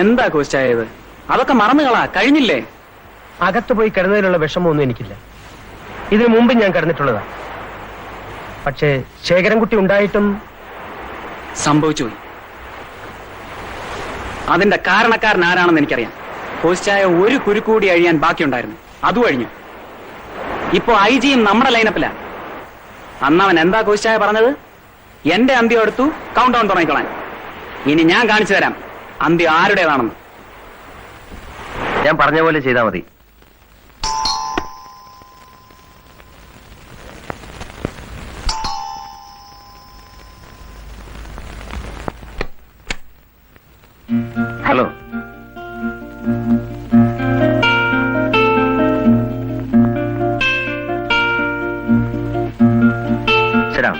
എന്താ കോച്ചായത്? അതൊക്കെ മറന്നുകളാ, കഴിഞ്ഞില്ലേ? അകത്ത് പോയി കിടന്നതിലുള്ള വിഷമമൊന്നും എനിക്കില്ല. ഇതിനു മുമ്പ് ഞാൻ കിടന്നിട്ടുള്ളതാ. പക്ഷേ ശേഖരൻകുട്ടി ഉണ്ടായിട്ടും സംഭവിച്ചു പോയി. അതിന്റെ കാരണക്കാരൻ ആരാണെന്ന് എനിക്കറിയാം. കോച്ചായ ഒരു കുരുക്കൂടി അഴിയാൻ ബാക്കിയുണ്ടായിരുന്നു, അതും അഴിഞ്ഞു. ഇപ്പോ IG-യും നമ്മുടെ ലൈനപ്പിലാ. അന്നവൻ എന്താ കോച്ചായ പറഞ്ഞത്? എന്റെ അന്ത്യം എടുത്തു, കൗണ്ട് ഡൗൺ തുടങ്ങിക്കളാൻ. ഇനി ഞാൻ കാണിച്ചു തരാം അന്ത്യം ആരുടേതാണെന്ന്. ഞാൻ പറഞ്ഞ പോലെ ചെയ്താൽ മതി. ഹലോ. ശരാ.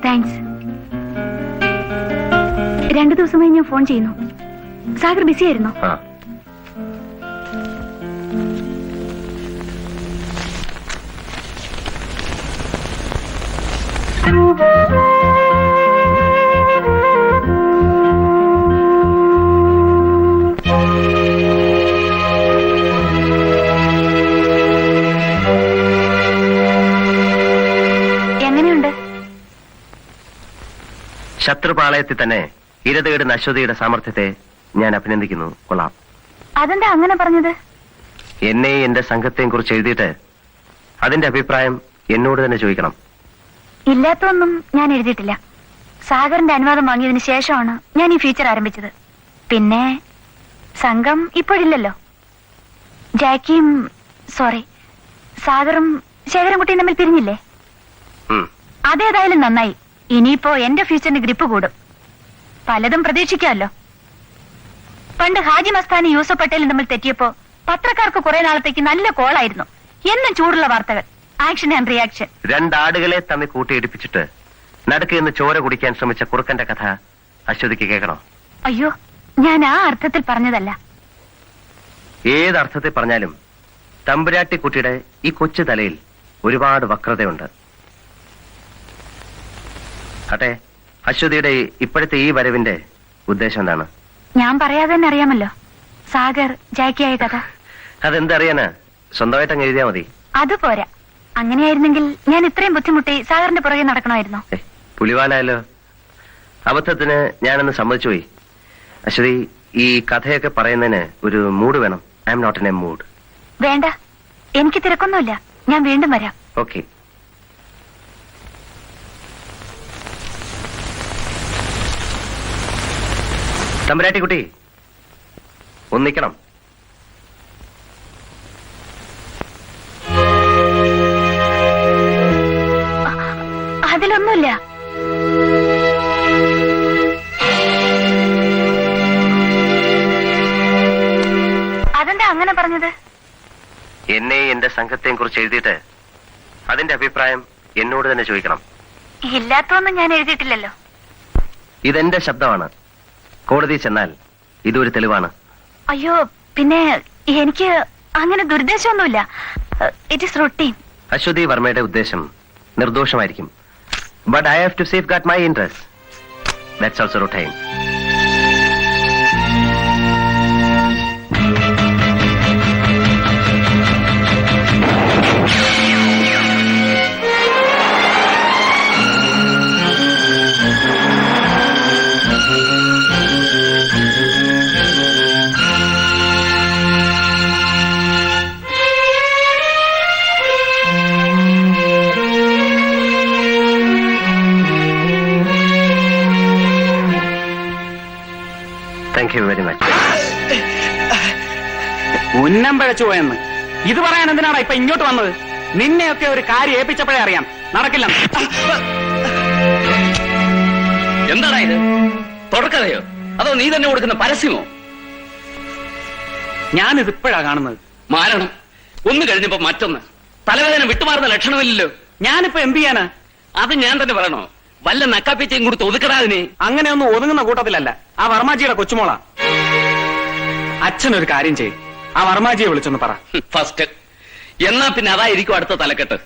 താങ്ക്സ്. 2 ദിവസമായി ഞാൻ ഫോൺ ചെയ്യുന്നു. സാഗർ ബിസി ആയിരുന്നോ? എങ്ങനെയുണ്ട്? ശത്രുപാളയത്തിൽ തന്നെ ഇരതേടുന്ന അശ്വതിയുടെ സാമർഥ്യത്തെ ഞാൻ അഭിനന്ദിക്കുന്നു. കൊള്ളാം. അതെന്താ അങ്ങനെ പറഞ്ഞത്? എന്നെയും എന്റെ സംഘത്തെയും കുറിച്ച് എഴുതിയിട്ട് അതിന്റെ അഭിപ്രായം എന്നോട് തന്നെ ചോദിക്കണം. ഇല്ലാത്തൊന്നും ഞാൻ എഴുതിയിട്ടില്ല. സാഗറിന്റെ അനുവാദം വാങ്ങിയതിനു ശേഷമാണ് ഞാൻ ഈ ഫീച്ചർ ആരംഭിച്ചത്. പിന്നെ സംഘം ഇപ്പോഴില്ലല്ലോ. ജാക്കിയും സാഗറും ശേഖരൻകുട്ടിയും തമ്മിൽ പിരിഞ്ഞില്ലേ? അതേതായാലും നന്നായി. ഇനിയിപ്പോ എന്റെ ഫ്യൂച്ചറിന് ഗ്രിപ്പ് കൂടും. പലതും പ്രതീക്ഷിക്കാമല്ലോ. പണ്ട് ഹാജി മസ്താനി യൂസഫ് പട്ടേലും തമ്മിൽ തെറ്റിയപ്പോ പത്രക്കാർക്ക് കുറെ നാളത്തേക്ക് നല്ല കോളായിരുന്നു. എന്നും ചൂടുള്ള വാർത്തകൾ, ആക്ഷൻ ആൻഡ് റിയാക്ഷൻ. 2 ആടുകളെ തമ്മിൽ കൂട്ടിയിടിപ്പിച്ചിട്ട് നടുക്ക് നിന്ന് ചോര കുടിക്കാൻ ശ്രമിച്ച കുറുക്കന്റെ കഥ അശ്വതിക്ക് കേൾക്കണോ? അയ്യോ, ഞാൻ ആ അർത്ഥത്തിൽ പറഞ്ഞതല്ല. ഏതർത്ഥത്തിൽ പറഞ്ഞാലും തമ്പുരാട്ടിക്കുട്ടിയുടെ ഈ കൊച്ചു തലയിൽ ഒരുപാട് വക്രതയുണ്ട്. അട്ടെ, അശ്വതിയുടെ ഇപ്പോഴത്തെ ഈ വരവിന്റെ ഉദ്ദേശം എന്താണ്? ഞാൻ പറയാതെ തന്നെ അറിയാമല്ലോ, സാഗർ ജാക്കിയായ കഥ. അതെന്തറിയാനാ? സ്വന്തമായിട്ട് അങ്ങ് എഴുതിയാ മതി. അതുപോരാ. അങ്ങനെയായിരുന്നെങ്കിൽ ഞാൻ ഇത്രയും ബുദ്ധിമുട്ടി സാഗറിന്റെ പുറകെ നടക്കണമായിരുന്നോ? പുലിവാലായല്ലോ. അബദ്ധത്തിന് ഞാനൊന്ന് സമ്മതിച്ചു പോയി. അശ്വതി, ഈ കഥയൊക്കെ പറയുന്നതിന് ഒരു മൂഡ് വേണം. I am not in a mood. വേണ്ട, എനിക്ക് തിരക്കൊന്നുമില്ല. ഞാൻ വീണ്ടും വരാം. ഓക്കെ. തമ്പുരാട്ടിക്കുട്ടി, ഒന്നിക്കണം. അതിലൊന്നുമില്ല. അതെന്താ അങ്ങനെ പറഞ്ഞത്? എന്നെയും എന്റെ സംഘത്തെയും കുറിച്ച് എഴുതിയിട്ട് അതിന്റെ അഭിപ്രായം എന്നോട് തന്നെ ചോദിക്കണം. ഇല്ലാത്തൊന്നും ഞാൻ എഴുതിയിട്ടില്ലല്ലോ. ഇതെന്റെ ശബ്ദമാണ്. കോടതി ചെന്നാൽ ഇതൊരു തെളിവാണ്. അയ്യോ, പിന്നെ എനിക്ക് അങ്ങനെ ദുരുദ്ദേശമൊന്നുമില്ല. It is routine. അശ്വതി വർമ്മയുടെ ഉദ്ദേശം നിർദോഷമായിരിക്കും. But I have to safeguard my interest. That's also routine. Thank you very much. ഉന്നം പിഴച്ചു പോയെന്ന് ഇത് പറയാൻ എന്തിനാണ് ഇപ്പൊ ഇങ്ങോട്ട് വന്നത്? നിന്നെയൊക്കെ ഒരു കാര്യം ഏൽപ്പിച്ചപ്പോഴേ അറിയാം നടക്കില്ല. എന്താടാ ഇത്? തുടക്കതയോ അതോ നീ തന്നെ കൊടുക്കുന്ന പരസ്യമോ? ഞാനിത് ഇപ്പോഴാ കാണുന്നത്. മാരണം ഒന്ന് കഴിഞ്ഞപ്പോ മറ്റൊന്ന്. തലവേദന വിട്ടുമാറുന്ന ലക്ഷണമില്ലല്ലോ. ഞാനിപ്പോ എന്ത് ചെയ്യാനാ? അത് ഞാൻ തന്നെ പറയണോ? വല്ല നക്കാപ്പിച്ചയും കൊടുത്ത് ഒതുക്കടാതിനെ. അങ്ങനെയൊന്നും ഒതുങ്ങുന്ന കൂട്ടത്തിലല്ല. ആ വർമാജിയുടെ കൊച്ചുമോളാ. അച്ഛനൊരു കാര്യം ചെയ്യും, ആ വർമാജിയെ വിളിച്ചൊന്ന് പറ. ഫസ്റ്റ്. എന്നാ പിന്നെ അതായിരിക്കും അടുത്ത തലക്കെട്ട്.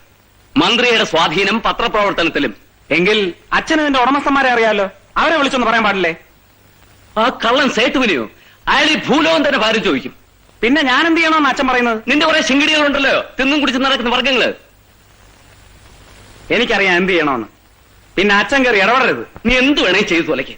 മന്ത്രിയുടെ സ്വാധീനം പത്രപ്രവർത്തനത്തിലും. എങ്കിൽ അച്ഛന് നിന്റെ ഉടമസ്ഥന്മാരെ അറിയാലോ, അവരെ വിളിച്ചൊന്ന് പറയാൻ പാടില്ലേ? ആ കള്ളൻ സേട്ടുവിനെയോ? അയാൾ ഈ ഭൂലോകം തന്നെ ഭാരം ചോദിക്കും. പിന്നെ ഞാൻ എന്ത് ചെയ്യണമെന്ന് അച്ഛൻ പറയുന്നത്? നിന്റെ കുറെ ശിങ്കിടികളുണ്ടല്ലോ, തിന്നും കുടിച്ച് നടക്കുന്ന വർഗങ്ങള്. എനിക്കറിയാം എന്ത് ചെയ്യണമെന്ന്. പിന്നെ അച്ഛൻ കയറി ഇടപെടരുത്. നീ എന്ത് വേണേ ചെയ്തു തോലയ്ക്ക്.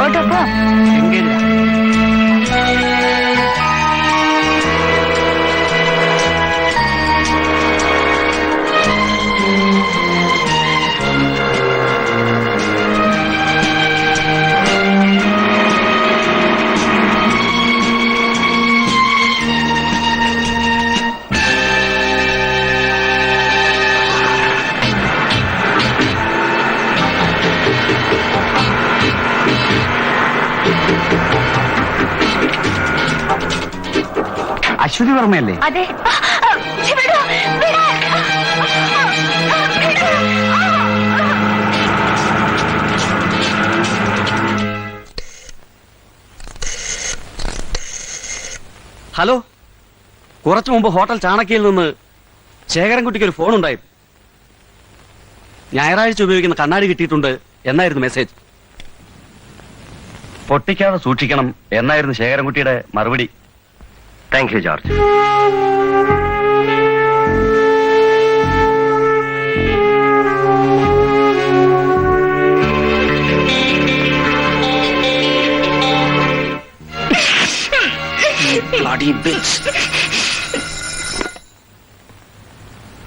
ഓട്ടോ പോ. അശ്വതി വർമ്മയല്ലേ? അതെ. വിടൂ, വിടൂ. ഹലോ, കുറച്ചു മുമ്പ് ഹോട്ടൽ ചാണക്യയിൽ നിന്ന് ശേഖരൻകുട്ടിക്ക് ഒരു ഫോൺ ഉണ്ടായിരുന്നു. ഞായറാഴ്ച ഉപയോഗിക്കുന്ന കണ്ണാടി കിട്ടിയിട്ടുണ്ട് എന്നായിരുന്നു മെസ്സേജ്. പൊട്ടിക്കാതെ സൂക്ഷിക്കണം എന്നായിരുന്നു ശേഖരൻകുട്ടിയുടെ മറുപടി. Thank you George.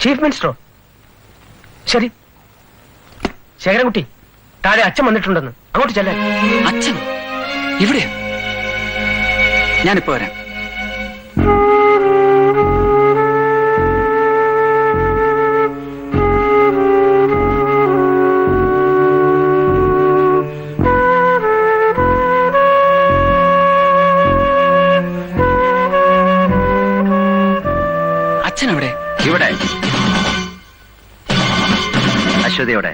ചീഫ് മിനിസ്റ്ററോ? ശരി. ശേഖരൻകുട്ടി, താഴെ അച്ഛൻ വന്നിട്ടുണ്ടെന്ന്. അങ്ങോട്ട് ചെല്ലാൻ. അച്ഛൻ ഇവിടെ? ഞാനിപ്പോ വരാം. അച്ഛനെവിടെ? ഇവിടെ. അശ്വതിയോടെ.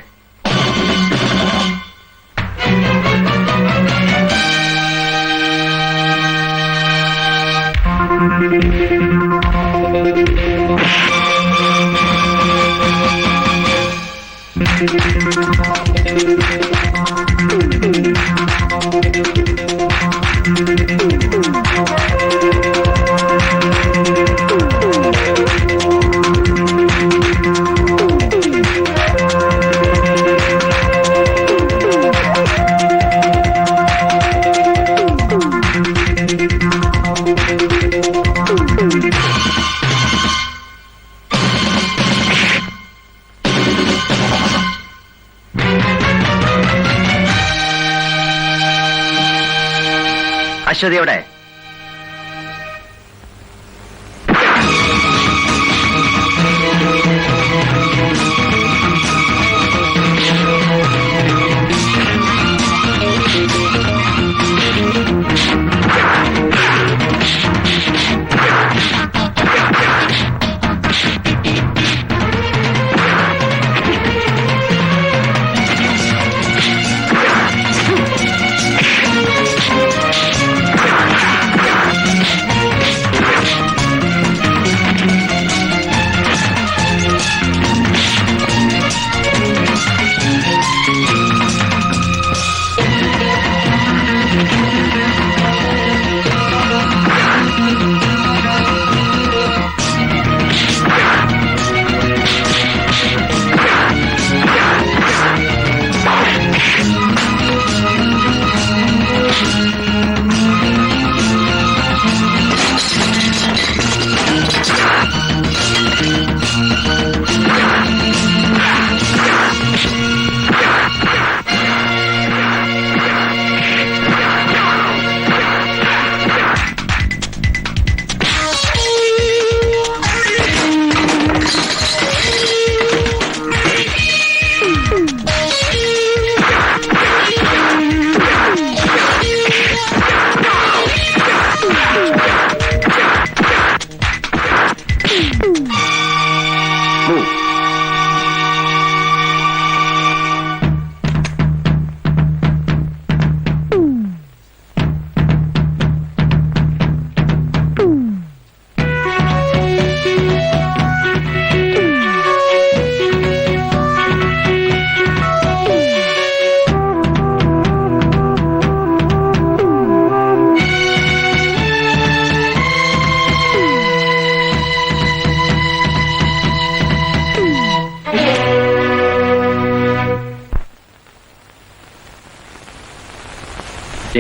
അശ്വതിയോടെ.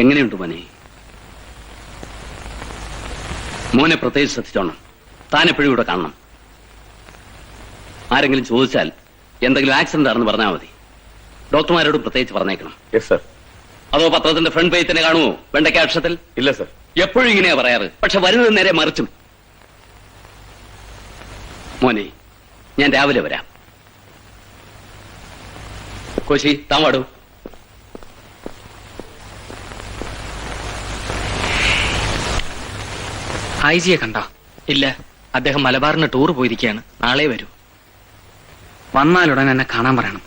എങ്ങനെയുണ്ട് മോനെ? മോനെ പ്രത്യേകിച്ച് ശ്രദ്ധിച്ചോണം. താൻ എപ്പോഴും ഇവിടെ കാണണം. ആരെങ്കിലും ചോദിച്ചാൽ എന്തെങ്കിലും ആക്സിഡന്റ് ആണെന്ന് പറഞ്ഞാൽ മതി. ഡോക്ടർമാരോട് പ്രത്യേകിച്ച് പറഞ്ഞേക്കണം. Yes sir. അതോ പത്രത്തിന്റെ ഫ്രണ്ട് പേജ് തന്നെ കാണുമോ വെണ്ടയ്ക്ക അക്ഷരത്തിൽ? ഇല്ല സർ. എപ്പോഴും ഇങ്ങനെയാ പറയാറ്, പക്ഷെ വരുന്നത് നേരെ മറിച്ചും. മോനെ, ഞാൻ രാവിലെ വരാം. കോശി, താൻ വാടൂ. ഐജിയെ കണ്ടോ? ഇല്ല, അദ്ദേഹം മലബാറിന് ടൂർ പോയിരിക്കുകയാണ്. നാളെ വരൂ. വന്നാലുടൻ എന്നെ കാണാൻ പറയണം.